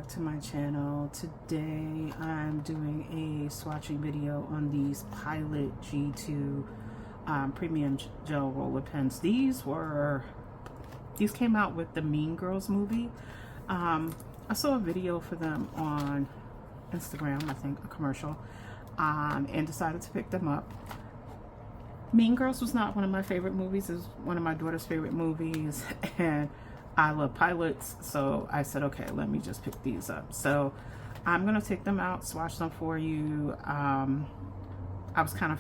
back to my channel. Today I'm doing a swatching video on these Pilot G2 premium gel roller pens. These came out with the Mean Girls movie. I saw a video for them on Instagram, I think a commercial, and decided to pick them up. Mean Girls was not one of my favorite movies. It was one of my daughter's favorite movies, and I love pilots, so I said, okay, let me just pick these up. So I'm gonna take them out, swatch them for you. I was kind of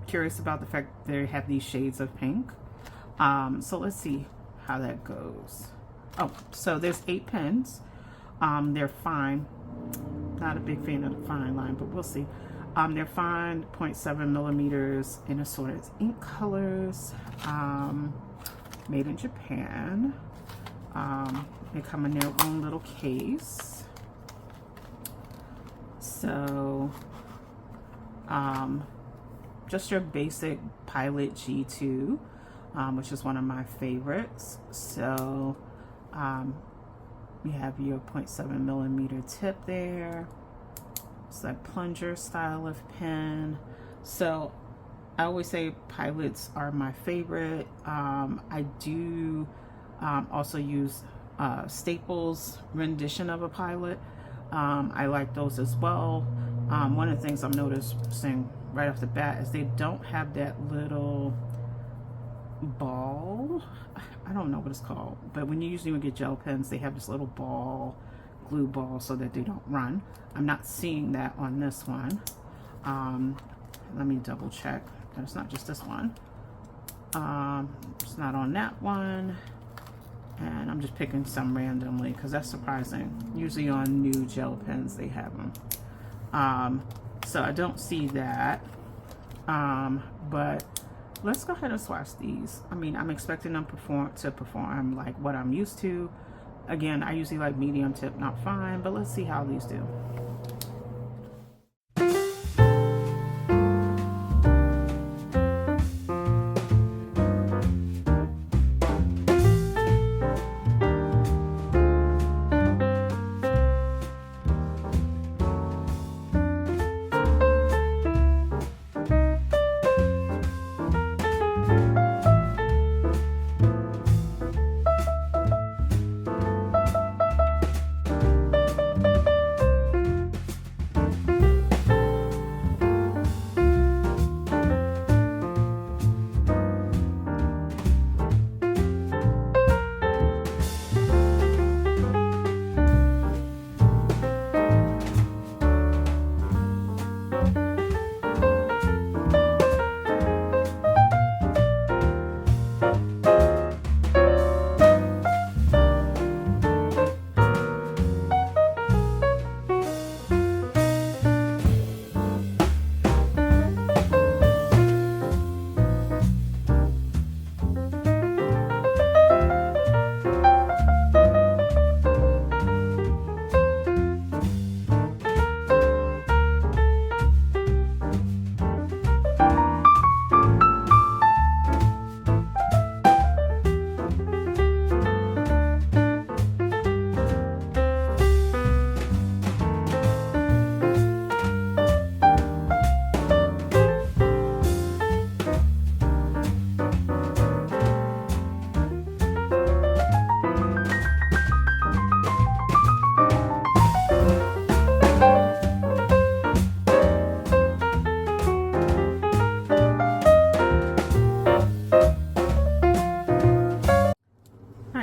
curious about the fact that they have these shades of pink. So let's see how that goes. Oh, so there's 8 pens. They're fine. Not a big fan of the fine line, but we'll see. They're fine, 0.7 millimeters in assorted ink colors. Made in Japan. They come in their own little case. So, just your basic Pilot G2, which is one of my favorites. So, you have your 0.7 millimeter tip there. It's like plunger style of pen. So, I always say pilots are my favorite. I do also use Staples rendition of a pilot. I like those as well. One of the things I'm noticing right off the bat is they don't have that little ball. I don't know what it's called, but when you usually get gel pens, they have this little ball, glue ball, so that they don't run. I'm not seeing that on this one. Let me double check that it's not just this one. It's not on that one. And I'm just picking some randomly because that's surprising. Usually on new gel pens they have them. So I don't see that. But let's go ahead and swatch these. I mean, I'm expecting them to perform like what I'm used to. Again, I usually like medium tip, not fine, but let's see how these do.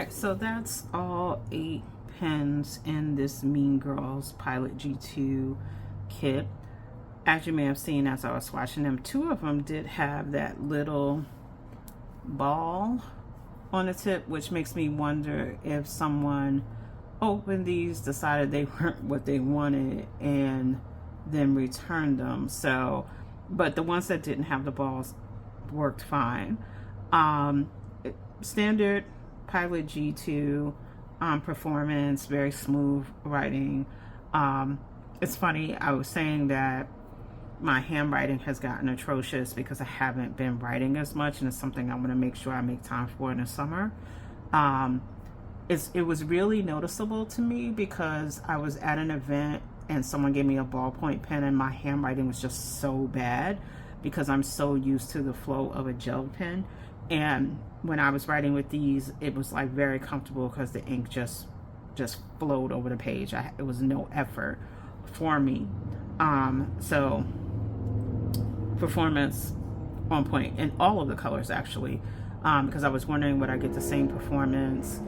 So that's all 8 pens in this Mean Girls Pilot G2 kit. As you may have seen as I was swatching them, 2 of them did have that little ball on the tip, which makes me wonder if someone opened these, decided they weren't what they wanted, and then returned them. So, but the ones that didn't have the balls worked fine. Standard Pilot G2 performance, very smooth writing. It's funny, I was saying that my handwriting has gotten atrocious because I haven't been writing as much, and it's something I'm going to make sure I make time for in the summer. it was really noticeable to me because I was at an event and someone gave me a ballpoint pen and my handwriting was just so bad because I'm so used to the flow of a gel pen. And when I was writing with these, it was like very comfortable because the ink just flowed over the page. It was no effort for me. So performance on point in all of the colors actually, because I was wondering would I get the same performance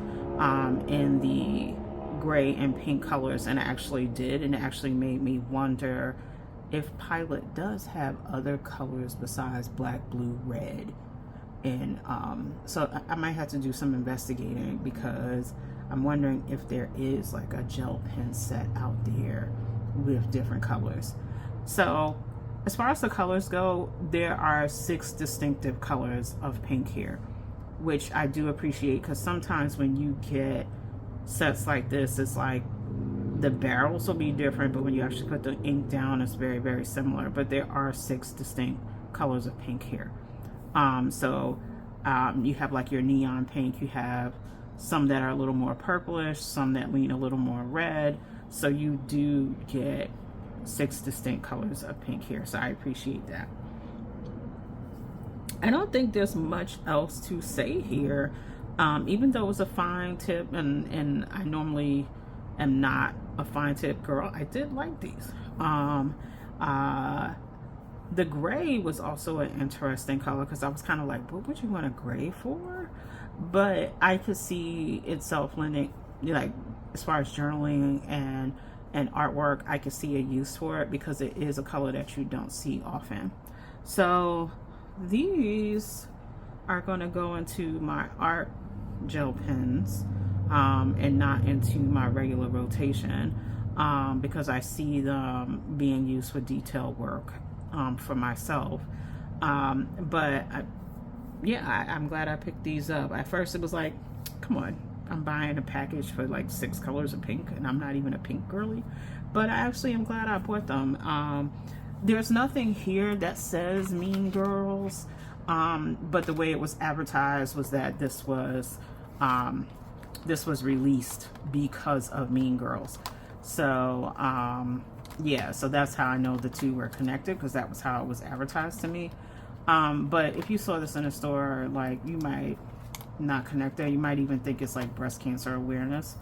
in the gray and pink colors, and I actually did, and it actually made me wonder if Pilot does have other colors besides black, blue, red. And so I might have to do some investigating because I'm wondering if there is like a gel pen set out there with different colors. So as far as the colors go, there are 6 distinctive colors of pink here, which I do appreciate because sometimes when you get sets like this, it's like the barrels will be different, but when you actually put the ink down, it's very, very similar. But there are 6 distinct colors of pink here. You have like your neon pink, you have some that are a little more purplish, some that lean a little more red. So you do get 6 distinct colors of pink here. So I appreciate that. I don't think there's much else to say here. Even though it was a fine tip, and I normally am not a fine tip girl, I did like these. The gray was also an interesting color because I was kind of like, what would you want a gray for? But I could see itself lending, like, as far as journaling and artwork, I could see a use for it because it is a color that you don't see often. So these are going to go into my art gel pens and not into my regular rotation because I see them being used for detail work for myself. But I'm glad I picked these up. At first it was like, come on, I'm buying a package for like 6 colors of pink and I'm not even a pink girly. But I actually am glad I bought them. There's nothing here that says Mean Girls, but the way it was advertised was that this was released because of Mean Girls. So yeah, so that's how I know the two were connected, because that was how it was advertised to me. But if you saw this in a store, like, you might not connect that. You might even think it's like breast cancer awareness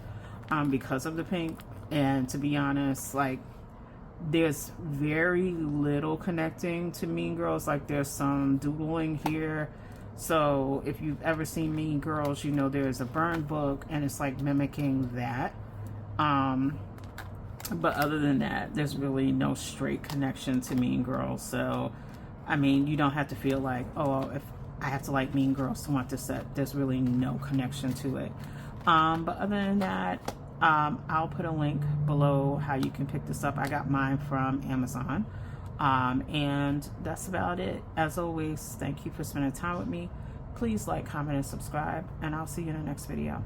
because of the pink. And to be honest, like, there's very little connecting to Mean Girls. Like, there's some doodling here. So if you've ever seen Mean Girls, you know there's a burn book and it's like mimicking that. But other than that, there's really no straight connection to Mean Girls. So, I mean, you don't have to feel like, oh, if I have to like Mean Girls to want this set. There's really no connection to it. But other than that, I'll put a link below how you can pick this up. I got mine from Amazon. And that's about it. As always, thank you for spending time with me. Please like, comment, and subscribe, and I'll see you in the next video.